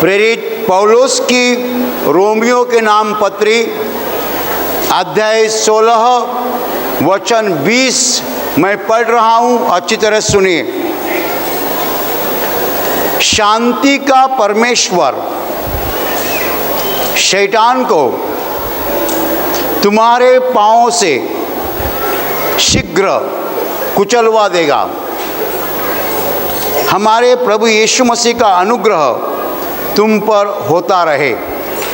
प्रेरित पौलुस की रोमियो के नाम पत्री अध्याय 16 वचन 20 मैं पढ़ रहा हूँ, अच्छी तरह सुनिए। शांति का परमेश्वर शैतान को तुम्हारे पांवों से शीघ्र कुचलवा देगा। हमारे प्रभु यीशु मसीह का अनुग्रह तुम पर होता रहे।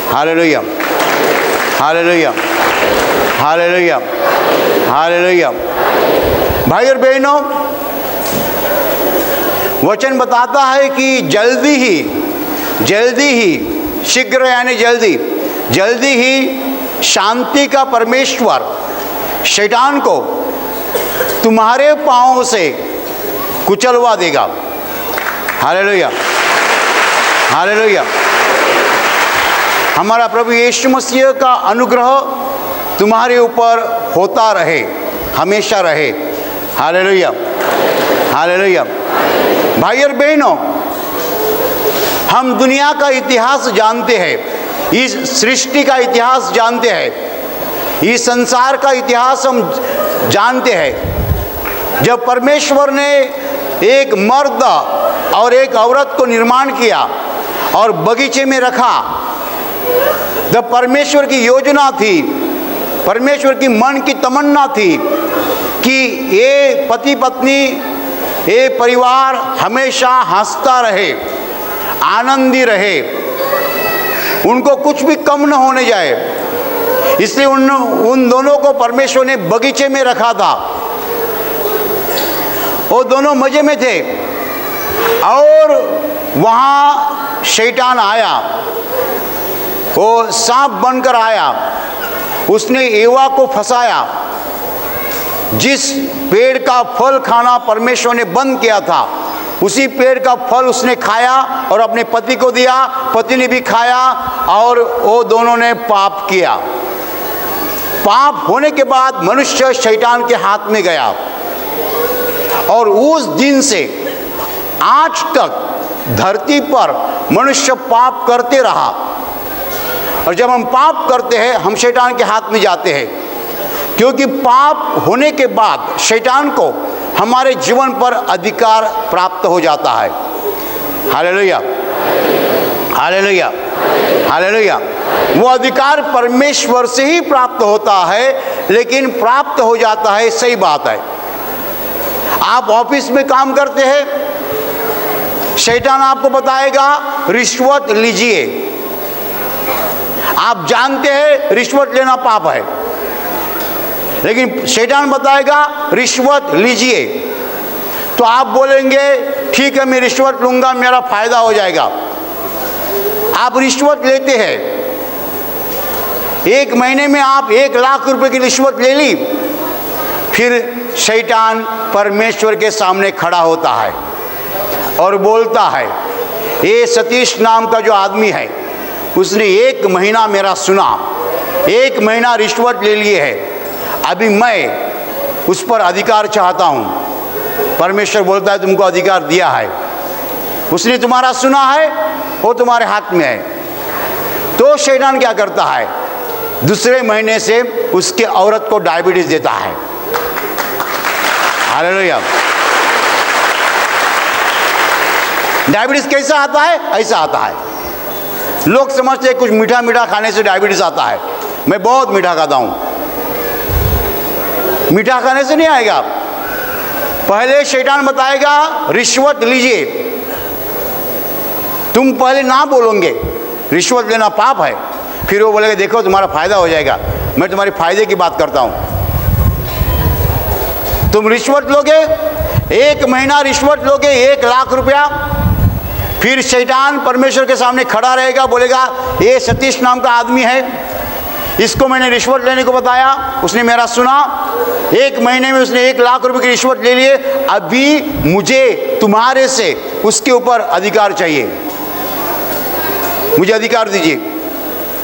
Hallelujah, hallelujah, hallelujah, hallelujah. भाई और बहनों, वचन बताता है कि जल्दी ही शीघ्र यानी जल्दी ही शांति का परमेश्वर शैतान को तुम्हारे पांवों से कुचलवा देगा। Hallelujah, hallelujah. हमारा प्रभु यीशु मसीह का अनुग्रह तुम्हारे ऊपर होता रहे, हमेशा रहे। Hallelujah, hallelujah. भाई और बहनों, हम दुनिया का इतिहास जानते हैं, इस सृष्टि का इतिहास जानते हैं, इस संसार का इतिहास हम जानते हैं। जब परमेश्वर ने एक मर्द और एक औरत को निर्माण किया और बगीचे में रखा, जब परमेश्वर की योजना थी, परमेश्वर की मन की तमन्ना थी कि ये पति पत्नी, ये परिवार हमेशा हंसता रहे, आनंदी रहे, उनको कुछ भी कम न होने जाए, इसलिए उन दोनों को परमेश्वर ने बगीचे में रखा था। वो दोनों मजे में थे और वहाँ शैतान आया, वो सांप बनकर आया, उसने एवा को फंसाया। जिस पेड़ का फल खाना परमेश्वर ने बंद किया था, उसी पेड़ का फल उसने खाया और अपने पति को दिया, पति ने भी खाया और वो दोनों ने पाप किया। पाप होने के बाद मनुष्य शैतान के हाथ में गया और उस दिन से आज तक धरती पर मनुष्य पाप करते रहा। और जब हम पाप करते हैं, हम शैतान के हाथ में जाते हैं, क्योंकि पाप होने के बाद शैतान को हमारे जीवन पर अधिकार प्राप्त हो जाता है। Hallelujah, hallelujah, hallelujah. वो अधिकार परमेश्वर से ही प्राप्त होता है, लेकिन प्राप्त हो जाता है, सही बात है। आप ऑफिस में काम करते हैं, शैतान आपको बताएगा रिश्वत लीजिए। आप जानते हैं रिश्वत लेना पाप है, लेकिन शैतान बताएगा रिश्वत लीजिए, तो आप बोलेंगे ठीक है मैं रिश्वत लूंगा, मेरा फायदा हो जाएगा। आप रिश्वत लेते हैं, एक महीने में आप 1 लाख रुपए की रिश्वत ले ली, फिर शैतान परमेश्वर के सामने खड़ा होता है और बोलता है, ये सतीश नाम का जो आदमी है, उसने 1 महीना मेरा सुना, 1 महीना रिश्वत ले लिए है, अभी मैं उस पर अधिकार चाहता हूँ। परमेश्वर बोलता है तुमको अधिकार दिया है, उसने तुम्हारा सुना है, वो तुम्हारे हाथ में है। तो शैतान क्या करता है, दूसरे महीने से उसके औरत को डायबिटीज देता है। हालेलुया। डायबिटीज कैसा आता है? ऐसा आता है। लोग समझते हैं कुछ मीठा मीठा खाने से डायबिटीज आता है। मैं बहुत मीठा खाता हूँ, मीठा खाने से नहीं आएगा। पहले शैतान बताएगा रिश्वत लीजिए, तुम पहले ना बोलोगे रिश्वत लेना पाप है, फिर वो बोलेगा देखो तुम्हारा फायदा हो जाएगा, मैं तुम्हारे फायदे की बात करता हूँ। तुम रिश्वत लोगे, 1 महीना रिश्वत लोगे, 1 लाख रुपया, फिर शैतान परमेश्वर के सामने खड़ा रहेगा, बोलेगा ये सतीश नाम का आदमी है, इसको मैंने रिश्वत लेने को बताया, उसने मेरा सुना, 1 महीने में उसने 1 लाख रुपए की रिश्वत ले लिए, अभी मुझे तुम्हारे से उसके ऊपर अधिकार चाहिए, मुझे अधिकार दीजिए।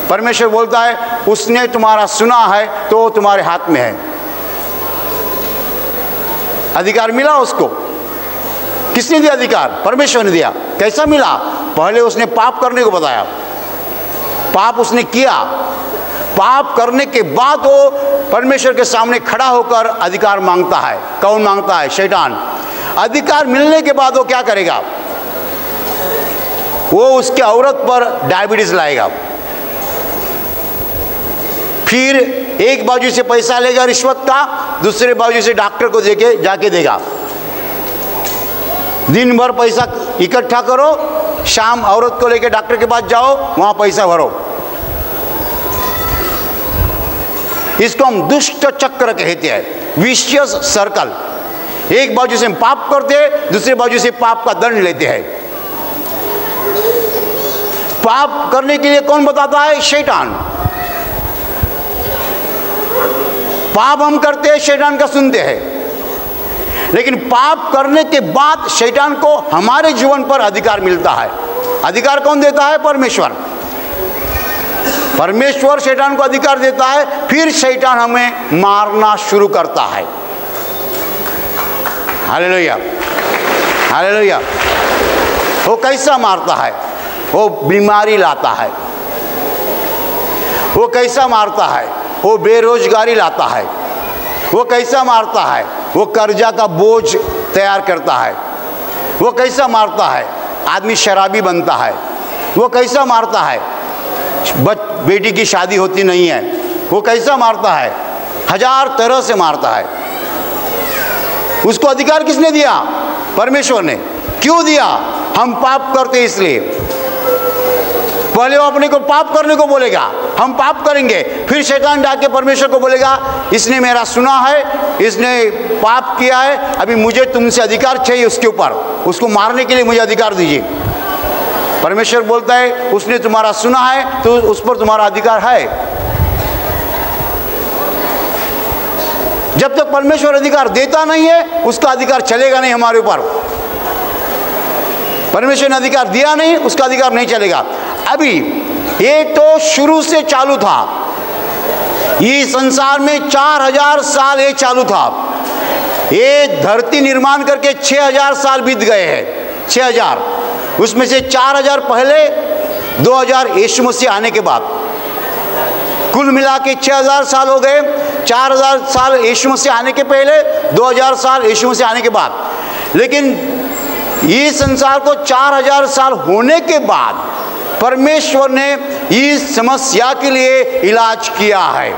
परमेश्वर बोलता है उसने तुम्हारा सुना है तो तुम्हारे हाथ में है, अधिकार मिला उसको। किसने दिया अधिकार? परमेश्वर ने दिया। कैसा मिला? पहले उसने पाप करने को बताया, पाप उसने किया, पाप करने के बाद वो परमेश्वर के सामने खड़ा होकर अधिकार मांगता है। कौन मांगता है? शैतान। अधिकार मिलने के बाद वो क्या करेगा? वो उसके औरत पर डायबिटीज लाएगा, फिर एक बाजू से पैसा लेगा रिश्वत का, दूसरे बाजू से डॉक्टर को देके जाके देगा। दिन भर पैसा इकट्ठा करो, शाम औरत को लेके डॉक्टर के पास जाओ, वहां पैसा भरो। इसको हम दुष्ट चक्र कहते हैं, विशियस सर्कल। एक बाजू से हम पाप करते हैं, दूसरे बाजू से पाप का दंड लेते हैं। पाप करने के लिए कौन बताता है? शैतान। पाप हम करते हैं, शैतान का सुनते हैं, लेकिन पाप करने के बाद शैतान को हमारे जीवन पर अधिकार मिलता है। अधिकार कौन देता है? परमेश्वर। परमेश्वर शैतान को अधिकार देता है, फिर शैतान हमें मारना शुरू करता है। Hallelujah, hallelujah. वो कैसा मारता है? वो बीमारी लाता है। वो कैसा मारता है? वो बेरोजगारी लाता है। वो कैसा मारता है? वो कर्जा का बोझ तैयार करता है। वो कैसा मारता है? आदमी शराबी बनता है। वो कैसा मारता है? बेटी की शादी होती नहीं है। वो कैसा मारता है? हजार तरह से मारता है। उसको अधिकार किसने दिया? परमेश्वर ने। क्यों दिया? हम पाप करते इसलिए। पहले वो अपने को पाप करने को बोलेगा, हम पाप करेंगे, फिर शैतान जाके परमेश्वर को बोलेगा, इसने मेरा सुना है, इसने पाप किया है, अभी मुझे तुमसे अधिकार चाहिए उसके ऊपर, उसको मारने के लिए मुझे अधिकार दीजिए। परमेश्वर बोलता है, उसने तुम्हारा सुना है तो उस पर तुम्हारा अधिकार है। जब तक परमेश्वर अधिकार देता नहीं है, उसका अधिकार चलेगा नहीं हमारे ऊपर। परमेश्वर ने अधिकार दिया नहीं, उसका अधिकार नहीं चलेगा। अभी ये तो शुरू से चालू था, ये संसार में 4000 साल ये चालू था। ये धरती निर्माण करके 6000 साल बीत गए हैं, 6000। उसमें से 4000 पहले, 2000 यीशु मसीह आने के बाद, कुल मिला के 6000 साल हो गए। 4000 साल यीशु मसीह आने के पहले, 2000 साल यीशु मसीह आने के बाद। लेकिन ये संसार को 4000 साल होने के बाद परमेश्वर ने इस समस्या के लिए इलाज किया है।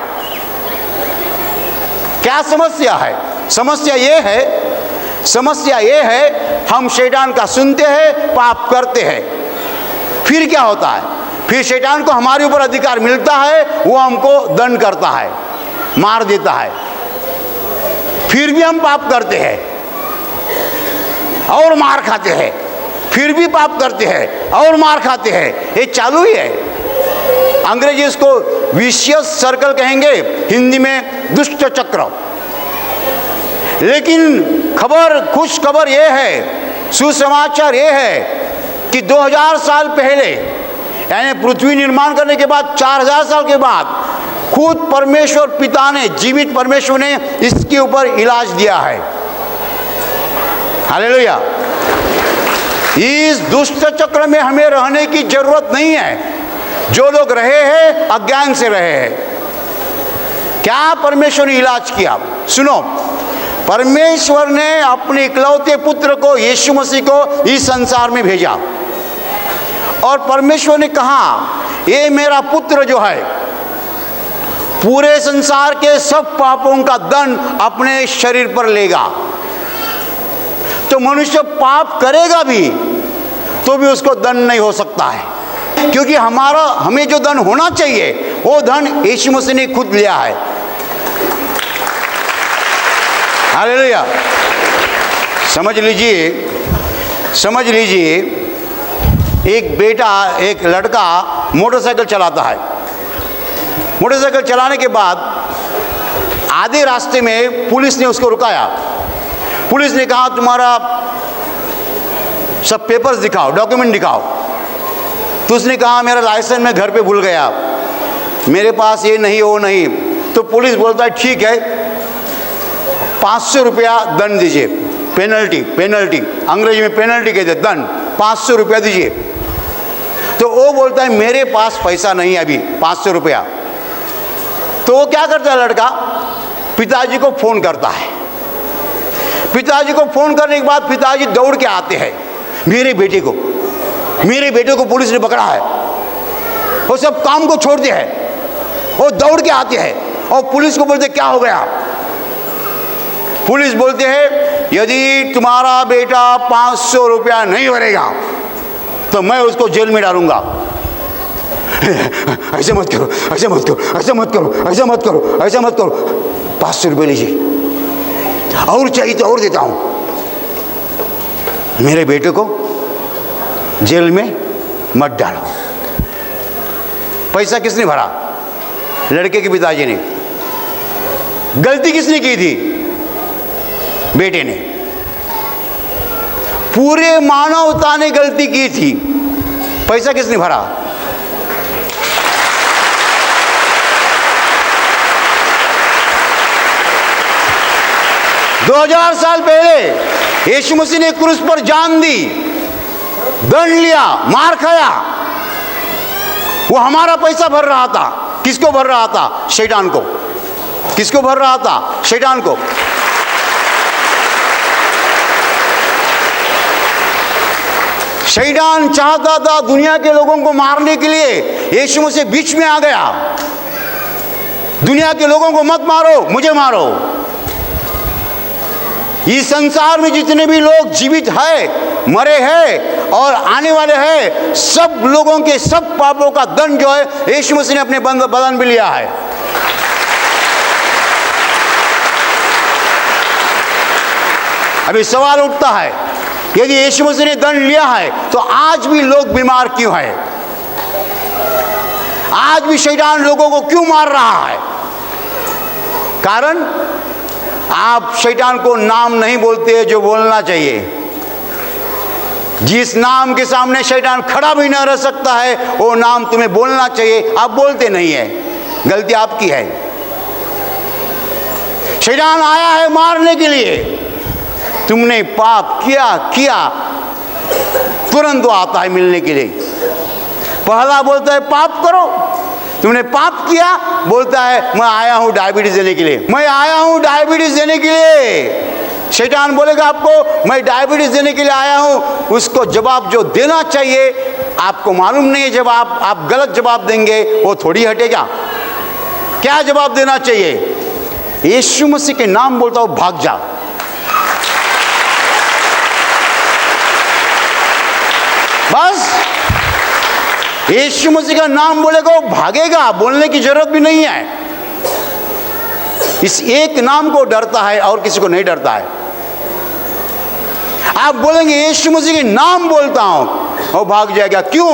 क्या समस्या है? समस्या ये है, हम शैतान का सुनते हैं, पाप करते हैं। फिर क्या होता है? फिर शैतान को हमारे ऊपर अधिकार मिलता है, वो हमको दंड करता है, मार देता है। फिर भी हम पाप करते हैं और मार खाते हैं, फिर भी पाप करते हैं और मार खाते हैं। ये चालू ही है। अंग्रेजी इसको विशियस सर्कल कहेंगे, हिंदी में दुष्ट चक्र। लेकिन खुश खबर ये है, सुसमाचार ये है कि 2000 साल पहले, यानी पृथ्वी निर्माण करने के बाद 4000 साल के बाद, खुद परमेश्वर पिता ने, जीवित परमेश्वर ने इसके ऊपर इलाज दिया है। हालेलुया। इस दुष्ट चक्र में हमें रहने की जरूरत नहीं है। जो लोग रहे हैं, अज्ञान से रहे हैं। क्या परमेश्वर ने इलाज किया? सुनो, परमेश्वर ने अपने इकलौते पुत्र को, यीशु मसीह को इस संसार में भेजा और परमेश्वर ने कहा, ये मेरा पुत्र जो है पूरे संसार के सब पापों का दंड अपने शरीर पर लेगा। तो मनुष्य पाप करेगा भी तो भी उसको दंड नहीं हो सकता है, क्योंकि हमें जो दंड होना चाहिए वो दंड यीशु मसीह ने खुद लिया है। हालेलुया। समझ लीजिए, एक लड़का मोटरसाइकिल चलाता है। मोटरसाइकिल चलाने के बाद आधे रास्ते में पुलिस ने उसको रुकाया। पुलिस ने कहा, तुम्हारा सब पेपर्स दिखाओ, डॉक्यूमेंट दिखाओ। तो उसने कहा, मेरा लाइसेंस मैं घर पे भूल गया, मेरे पास ये नहीं, वो नहीं। तो पुलिस बोलता है, ठीक है, 500 रुपया दंड दीजिए। पेनल्टी, अंग्रेजी में पेनल्टी कहते, दंड 500 रुपया दीजिए। तो वो बोलता है मेरे पास पैसा नहीं अभी 500 रुपया। तो वो क्या करता है लड़का, पिताजी को फोन करता है। पिताजी को फोन करने के बाद पिताजी दौड़ के आते हैं, मेरे बेटे को पुलिस ने पकड़ा है। वो सब काम को छोड़ते हैं, वो दौड़ के आते हैं और पुलिस को बोलते क्या हो गया। पुलिस बोलते हैं यदि तुम्हारा बेटा 500 रुपया नहीं भरेगा तो मैं उसको जेल में डालूंगा। ऐसे मत करो, ऐसे मत करो, ऐसे मत करो, ऐसे मत करो, ऐसे मत करो। 500 रुपये लीजिए, और चाहिए तो और देता हूं। मेरे बेटे को जेल में मत डालो। पैसा किसने भरा? लड़के के पिताजी ने। गलती किसने की थी? बेटे ने। पूरे मानवता ने गलती की थी, पैसा किसने भरा? 2000 साल पहले यीशु मसीह ने क्रूस पर जान दी, दंड लिया, मार खाया। वो हमारा पैसा भर रहा था। किसको भर रहा था? शैतान को। किसको भर रहा था? शैतान को। शैतान चाहता था दुनिया के लोगों को मारने के लिए। यीशु मसीह बीच में आ गया, दुनिया के लोगों को मत मारो, मुझे मारो। इस संसार में जितने भी लोग जीवित है, मरे हैं और आने वाले हैं, सब लोगों के सब पापों का दंड जो है यीशु मसीह ने अपने बदन में लिया है। अभी सवाल उठता है, यदि यीशु मसीह ने दंड लिया है तो आज भी लोग बीमार क्यों हैं? आज भी शैतान लोगों को क्यों मार रहा है? कारण आप शैतान को नाम नहीं बोलते जो बोलना चाहिए। जिस नाम के सामने शैतान खड़ा भी न रह सकता है वो नाम तुम्हें बोलना चाहिए, आप बोलते नहीं है। गलती आपकी है। शैतान आया है मारने के लिए। तुमने पाप किया तुरंत वो आता है मिलने के लिए। पहला बोलता है पाप करो, तुमने पाप किया, बोलता है मैं आया हूं डायबिटीज देने के लिए, मैं आया हूं डायबिटीज देने के लिए। शैतान बोलेगा आपको मैं डायबिटीज देने के लिए आया हूं। उसको जवाब जो देना चाहिए आपको मालूम नहीं है। जब आप गलत जवाब देंगे वो थोड़ी हटेगा। क्या जवाब देना चाहिए? यीशु मसीह के नाम बोलता हूं, भाग जा। बस यीशु मसीह का नाम बोलेगा वो भागेगा, बोलने की जरूरत भी नहीं है। इस एक नाम को डरता है और किसी को नहीं डरता है। आप बोलेंगे यीशु मसीह के नाम बोलता हूं, वो भाग जाएगा। क्यों?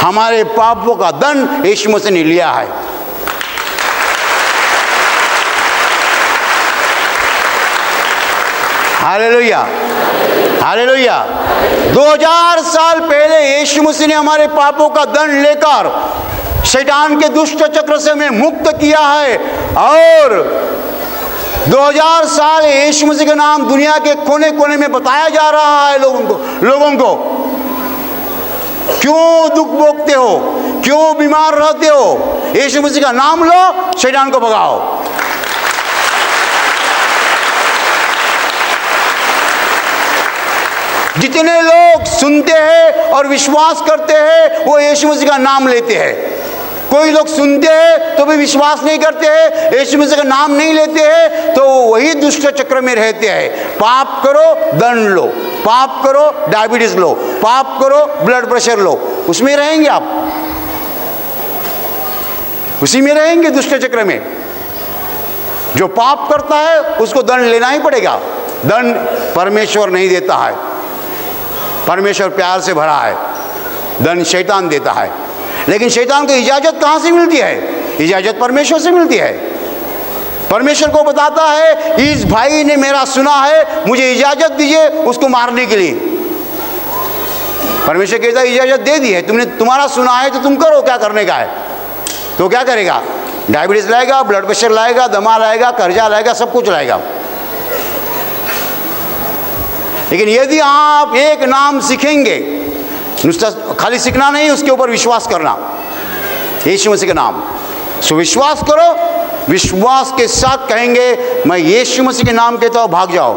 हमारे पापों का दंड यीशु मसीह ने लिया है। Hallelujah, hallelujah. 2000 साल पहले यीशु मसीह ने हमारे पापों का दंड लेकर शैतान के दुष्ट चक्र से हमें मुक्त किया है। और 2000 साल यीशु मसीह का नाम दुनिया के कोने कोने में बताया जा रहा है लोगों को। क्यों दुख भोगते हो? क्यों बीमार रहते हो? यीशु मसीह का नाम लो, शैतान को भगाओ। जितने लोग सुनते हैं और विश्वास करते हैं वो यीशु मसीह का नाम लेते हैं। कोई लोग सुनते हैं तो भी विश्वास नहीं करते हैं, यीशु मसीह का नाम नहीं लेते हैं, तो वही दुष्ट चक्र में रहते हैं। पाप करो दंड लो, पाप करो डायबिटीज लो, पाप करो ब्लड प्रेशर लो, उसमें रहेंगे आप, उसी में रहेंगे दुष्ट चक्र में। जो पाप करता है उसको दंड लेना ही पड़ेगा। दंड परमेश्वर नहीं देता है, परमेश्वर प्यार से भरा है, दंड शैतान देता है। लेकिन शैतान को इजाजत कहां से मिलती है? इजाजत परमेश्वर से मिलती है। परमेश्वर को बताता है इस भाई ने मेरा सुना है, मुझे इजाजत दीजिए उसको मारने के लिए। परमेश्वर कहता है इजाजत दे दी है, तुमने तुम्हारा सुना है तो तुम करो, क्या करने का है। तो क्या करेगा? डायबिटीज लाएगा, ब्लड प्रेशर लाएगा, दमा लाएगा, कर्जा लाएगा, सब कुछ लाएगा। लेकिन यदि आप एक नाम सीखेंगे, नुस्ता खाली सीखना नहीं, उसके ऊपर विश्वास करना, यीशु मसीह का नाम। सो विश्वास करो, विश्वास के साथ कहेंगे मैं यीशु मसीह के नाम कहता हूं, भाग जाओ।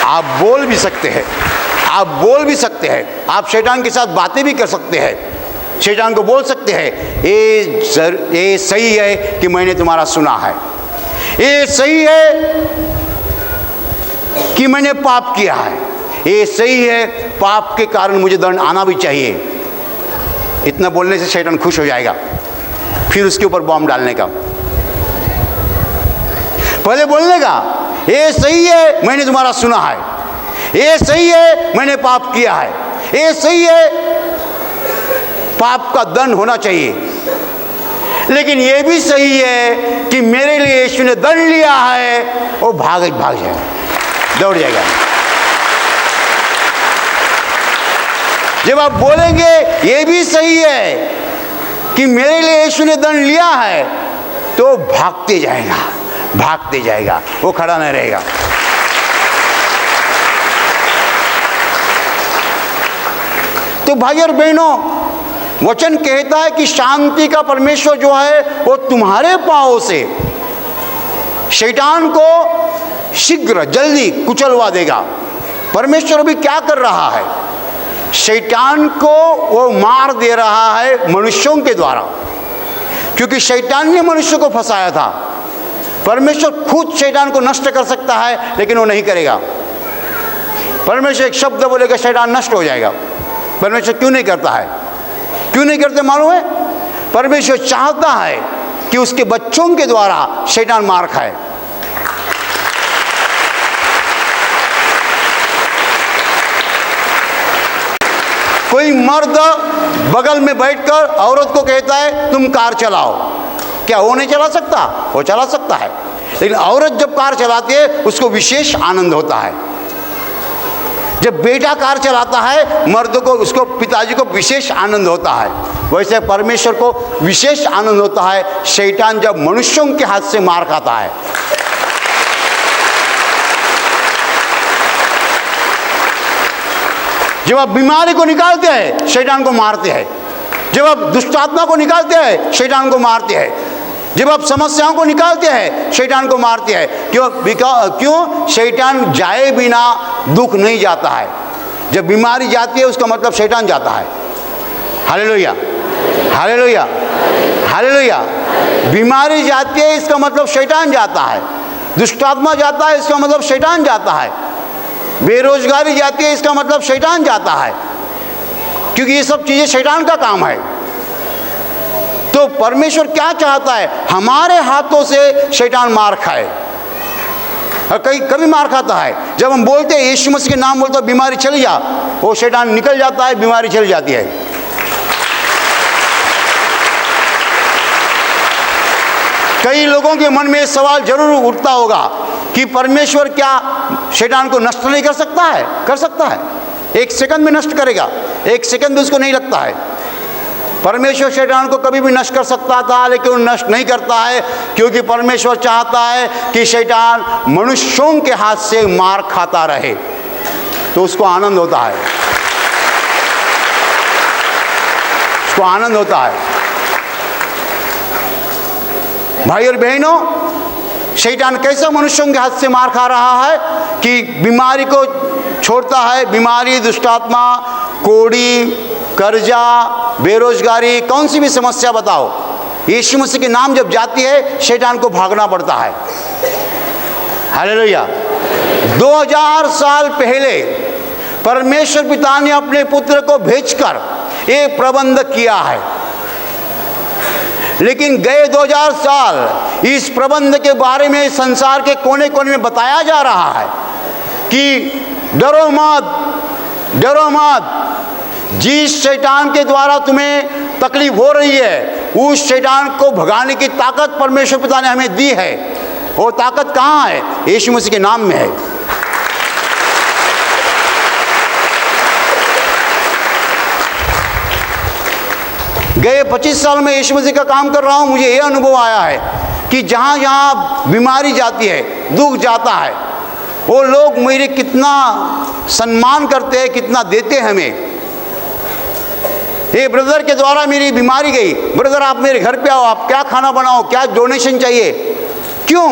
आप बोल भी सकते हैं, आप बोल भी सकते हैं, आप शैतान के साथ बातें भी कर सकते हैं। शैतान को बोल सकते हैं ये सही है कि मैंने तुम्हारा सुना है, ये सही है कि मैंने पाप किया है, ये सही है, पाप के कारण मुझे दंड आना भी चाहिए। इतना बोलने से शैतान खुश हो जाएगा, फिर उसके ऊपर बॉम्ब डालने का। पहले बोलने का ये सही है मैंने तुम्हारा सुना है, ये सही है मैंने पाप किया है, ये सही है पाप का दंड होना चाहिए, लेकिन ये भी सही है कि मेरे लिए यीशु ने दंड लिया है, वो भाग जाएगा, दौड़ जाएगा। जब आप बोलेंगे ये भी सही है कि मेरे लिए यीशु ने दंड लिया है, तो भागते जाएगा, भागते जाएगा, वो खड़ा नहीं रहेगा। तो भाई और बहनों, वचन कहता है कि शांति का परमेश्वर जो है वो तुम्हारे पांवों से शैतान को शीघ्र जल्दी कुचलवा देगा। परमेश्वर अभी क्या कर रहा है? शैतान को वो मार दे रहा है मनुष्यों के द्वारा, क्योंकि शैतान ने मनुष्य को फंसाया था। परमेश्वर खुद शैतान को नष्ट कर सकता है, लेकिन वो नहीं करेगा। परमेश्वर एक शब्द बोलेगा शैतान नष्ट हो जाएगा। परमेश्वर क्यों नहीं करता है? क्यों नहीं करते मालूम है? परमेश्वर चाहता है कि उसके बच्चों के द्वारा शैतान मार खाए। कोई मर्द बगल में बैठकर औरत को कहता है तुम कार चलाओ, क्या वो नहीं चला सकता? वो चला सकता है, लेकिन औरत जब कार चलाती है उसको विशेष आनंद होता है। जब बेटा कार चलाता है, मर्द को, उसको, पिताजी को विशेष आनंद होता है। वैसे परमेश्वर को विशेष आनंद होता है शैतान जब मनुष्यों के हाथ से मार खाता है। जब आप बीमारी को निकालते हैं, शैतान को मारते हैं। जब आप दुष्ट आत्मा को निकालते हैं, शैतान को मारते हैं। जब आप समस्याओं को निकालते हैं, शैतान को मारते हैं। क्यों? शैतान जाए बिना दुख नहीं जाता है। जब बीमारी जाती है उसका मतलब शैतान जाता है। Hallelujah, hallelujah, hallelujah. बीमारी जाती है इसका मतलब शैतान जाता है। दुष्ट आत्मा जाता है इसका मतलब शैतान जाता है। बेरोजगारी जाती है इसका मतलब शैतान जाता है, क्योंकि ये सब चीजें शैतान का काम है। तो परमेश्वर क्या चाहता है? हमारे हाथों से शैतान मार खाए। और कभी मार खाता है जब हम बोलते हैं यीशु मसीह के नाम बोलते हैं बीमारी चली जा, वो शैतान निकल जाता है, बीमारी चली जाती है। कई लोगों के मन में ये सवाल जरूर उठता होगा कि परमेश्वर क्या शैतान को नष्ट नहीं कर सकता है? कर सकता है, एक सेकंड में नष्ट करेगा। एक सेकंड भी उसको नहीं लगता है। परमेश्वर शैतान को कभी भी नष्ट कर सकता था, लेकिन वो नष्ट नहीं करता है, क्योंकि परमेश्वर चाहता है कि शैतान मनुष्यों के हाथ से मार खाता रहे, तो उसको आनंद होता है, उसको आनंद होता है। भाई और बहनों, शैतान कैसा मनुष्यों के हाथ से मार खा रहा है कि बीमारी को छोड़ता है। बीमारी, दुष्टात्मा, कोड़ी, कर्जा, बेरोजगारी, कौन सी भी समस्या बताओ, यीशु मसीह के नाम जब जाती है शैतान को भागना पड़ता है। हालेलुया। 2000 साल पहले परमेश्वर पिता ने अपने पुत्र को भेजकर एक प्रबंध किया है, लेकिन गए 2000 साल इस प्रबंध के बारे में संसार के कोने कोने में बताया जा रहा है कि डरो मत, डरो मत। जिस शैतान के द्वारा तुम्हें तकलीफ हो रही है, उस शैतान को भगाने की ताकत परमेश्वर पिता ने हमें दी है। वो ताकत कहाँ है? यीशु मसीह के नाम में है। गए 25 साल में यीशु मसीह का काम कर रहा हूँ, मुझे ये अनुभव आया है कि जहाँ जहाँ बीमारी जाती है, दुख जाता है, वो लोग मेरे कितना सम्मान करते हैं, कितना देते हैं हमें। ये ब्रदर के द्वारा मेरी बीमारी गई, ब्रदर आप मेरे घर पे आओ, आप क्या खाना बनाओ, क्या डोनेशन चाहिए। क्यों?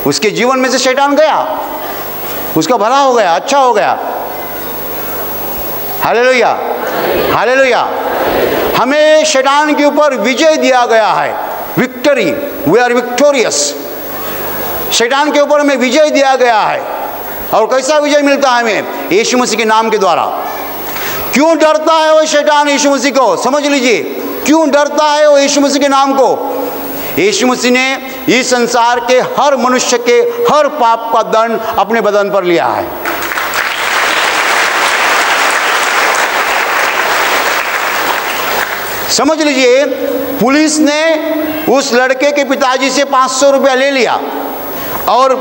उसके जीवन में से शैतान गया, उसका भला हो गया, अच्छा हो गया। Hallelujah, hallelujah. हमें शैतान के ऊपर विजय दिया गया है, विक्ट्री, वी आर विक्टोरियस। शैतान के ऊपर हमें विजय दिया गया है। और कैसा विजय मिलता है हमें? यीशु मसीह के नाम के द्वारा। क्यों डरता है वो शैतान यीशु मसीह को? समझ लीजिए, क्यों डरता है वो यीशु मसीह के नाम को? यीशु मसीह ने इस संसार के हर मनुष्य के हर पाप का दंड अपने बदन पर लिया है। समझ लीजिए, पुलिस ने उस लड़के के पिताजी से 500 रुपया ले लिया और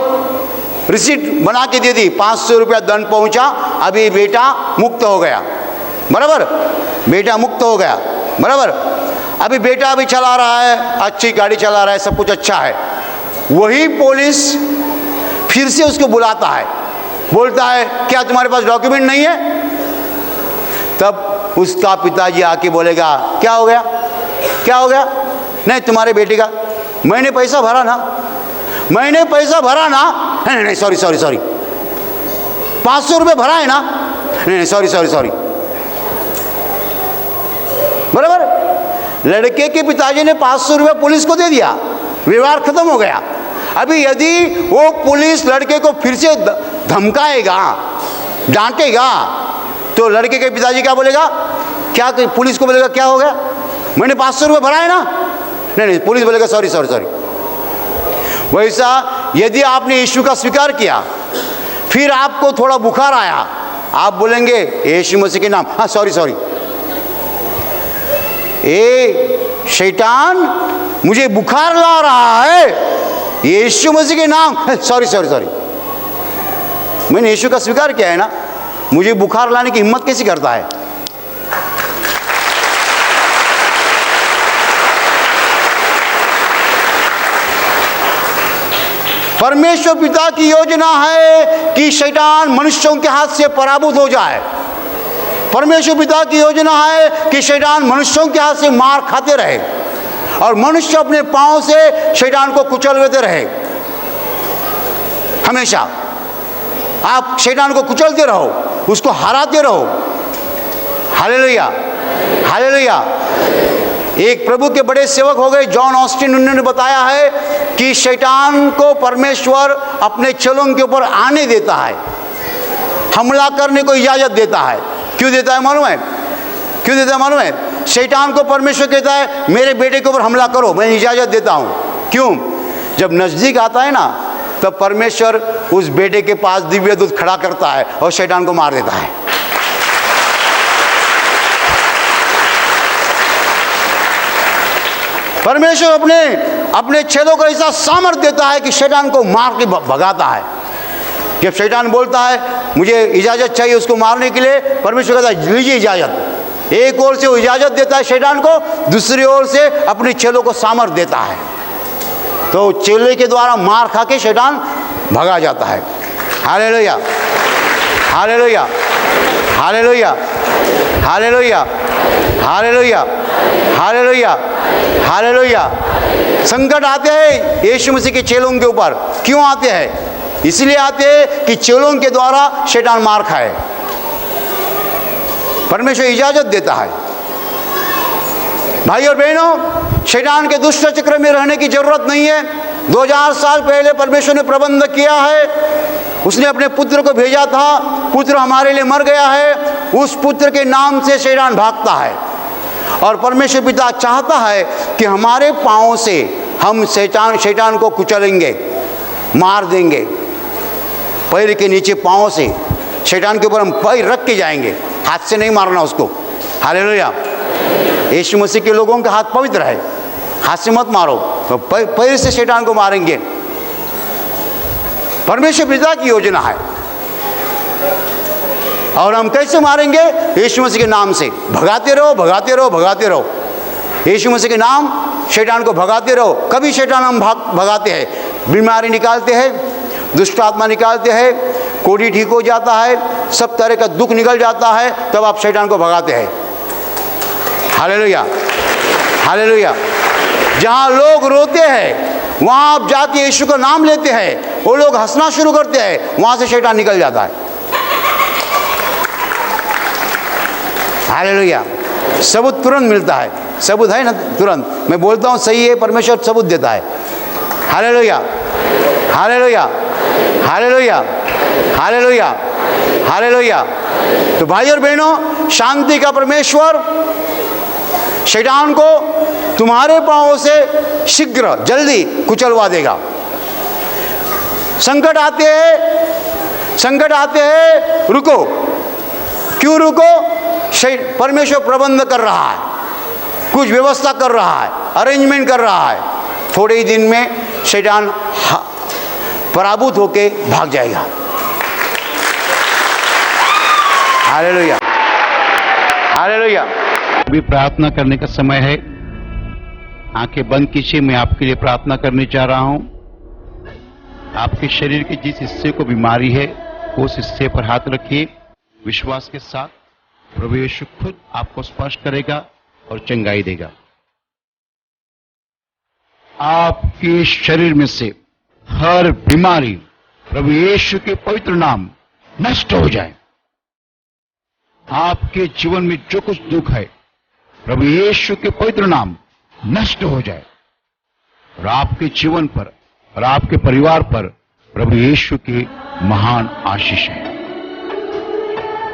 रिसीट बना के दे दी, 500 रुपया दंड पहुंचा, अभी बेटा मुक्त हो गया। बराबर, बेटा मुक्त हो गया। बराबर, अभी बेटा भी चला रहा है, अच्छी गाड़ी चला रहा है, सब कुछ अच्छा है। वही पुलिस फिर से उसको बुलाता है, बोलता है क्या तुम्हारे पास डॉक्यूमेंट नहीं है? तब उसका पिताजी आके बोलेगा क्या हो गया, क्या हो गया? नहीं, तुम्हारे बेटे का मैंने पैसा भरा ना, मैंने पैसा भरा ना। नहीं नहीं, सॉरी सॉरी सॉरी, 500 रुपये भरा है ना। नहीं नहीं, सॉरी सॉरी सॉरी। बराबर, लड़के के पिताजी ने 500 रुपये पुलिस को दे दिया, व्यवहार खत्म हो गया। अभी यदि वो पुलिस लड़के को फिर से धमकाएगा, डांटेगा, तो लड़के के पिताजी क्या बोलेगा? क्या पुलिस को बोलेगा क्या हो गया, मैंने 500 रुपये भरा है ना। नहीं नहीं, पुलिस बोलेगा सॉरी सॉरी सॉरी। वैसा यदि आपने यीशु का स्वीकार किया, फिर आपको थोड़ा बुखार आया, आप बोलेंगे यीशु मसीह के नाम, हाँ सॉरी सॉरी। ए शैतान, मुझे बुखार ला रहा है, यीशु मसीह के नाम, सॉरी सॉरी सॉरी। मैंने यीशु का स्वीकार किया है ना, मुझे बुखार लाने की हिम्मत कैसी करता है? परमेश्वर पिता की योजना है कि शैतान मनुष्यों के हाथ से पराभूत हो जाए। परमेश्वर पिता की योजना है कि शैतान मनुष्यों के हाथ से मार खाते रहे और मनुष्य अपने पांव से शैतान को कुचलते रहे। हमेशा आप शैतान को कुचलते रहो, उसको हराते रहो। Hallelujah, hallelujah. एक प्रभु के बड़े सेवक हो गए जॉन ऑस्टिन, उन्होंने बताया है कि शैतान को परमेश्वर अपने चेलों के ऊपर आने देता है, हमला करने को इजाजत देता है। क्यों देता है मालूम है? क्यों देता है मालूम है? शैतान को परमेश्वर कहता है मेरे बेटे के ऊपर हमला करो, मैं इजाजत देता हूँ। क्यों? जब नजदीक आता है ना, तब परमेश्वर उस बेटे के पास दिव्य दूत खड़ा करता है और शैतान को मार देता है। परमेश्वर अपने चेलों को ऐसा सामर्थ्य देता है कि शैतान को मार के भगाता है। जब शैतान बोलता है मुझे इजाज़त चाहिए उसको मारने के लिए, परमेश्वर कहता है लीजिए इजाज़त। एक ओर से वो इजाज़त देता है शैतान को, दूसरी ओर से अपने चेलों को सामर्थ्य देता है, तो चेले के द्वारा मार खा के शैतान भगा जाता है। Hallelujah, hallelujah, hallelujah, hallelujah, hallelujah, hallelujah, hallelujah. संकट आते हैं यीशु मसीह के चेलों के ऊपर। क्यों आते हैं? इसलिए आते हैं कि चेलों के द्वारा शैतान मार खाए। परमेश्वर इजाजत देता है। भाई और बहनों, शैतान के दुष्ट चक्र में रहने की जरूरत नहीं है। 2000 साल पहले परमेश्वर ने प्रबंध किया है, उसने अपने पुत्र को भेजा था, पुत्र हमारे लिए मर गया है, उस पुत्र के नाम से शैतान भागता है। और परमेश्वर पिता चाहता है कि हमारे पाँव से हम शैतान को कुचलेंगे, मार देंगे। पैर के नीचे पाँव से शैतान के ऊपर हम पैर रख के जाएंगे, हाथ से नहीं मारना उसको। हालेलुया। यीशु मसीह के लोगों का हाथ पवित्र है, हाथ से मत मारो, पैर से शैतान को मारेंगे। परमेश्वर पिता की योजना है। और हम कैसे मारेंगे? यीशु मसीह के नाम से। भगाते रहो, भगाते रहो, भगाते रहो। यीशु मसीह के नाम शैतान को भगाते रहो। कभी शैतान हम भगाते हैं, बीमारी निकालते हैं, दुष्ट आत्मा निकालते हैं, कोढ़ी ठीक हो जाता है, सब तरह का दुख निकल जाता है, तब आप शैतान को भगाते हैं। Hallelujah, hallelujah. जहाँ लोग रोते हैं वहाँ आप जाके यीशु का नाम लेते हैं, वो लोग हंसना शुरू करते हैं, वहाँ से शैतान निकल जाता है। हालेलुया। सबूत तुरंत मिलता है, सबूत है ना तुरंत। मैं बोलता हूँ सही है, परमेश्वर सबूत देता है। Hallelujah, hallelujah, hallelujah, hallelujah, hallelujah. तो भाई और बहनों, शांति का परमेश्वर शैतान को तुम्हारे पांवों से शीघ्र जल्दी कुचलवा देगा। संकट आते हैं, संकट आते हैं, रुको। क्यों रुको? परमेश्वर प्रबंध कर रहा है, कुछ व्यवस्था कर रहा है, अरेंजमेंट कर रहा है। थोड़े ही दिन में शैतान पराभूत होके भाग जाएगा। Hallelujah, hallelujah. अभी प्रार्थना करने का समय है। आंखें बंद कीजिए। मैं आपके लिए प्रार्थना करने जा रहा हूं। आपके शरीर के जिस हिस्से को बीमारी है उस हिस्से पर हाथ रखिए। विश्वास के साथ प्रभु यीशु खुद आपको स्पर्श करेगा और चंगाई देगा। आपके शरीर में से हर बीमारी प्रभु यीशु के पवित्र नाम नष्ट हो जाए। आपके जीवन में जो कुछ दुख है प्रभु यीशु के पवित्र नाम नष्ट हो जाए और आपके जीवन पर और आपके परिवार पर प्रभु यीशु की महान आशीष है।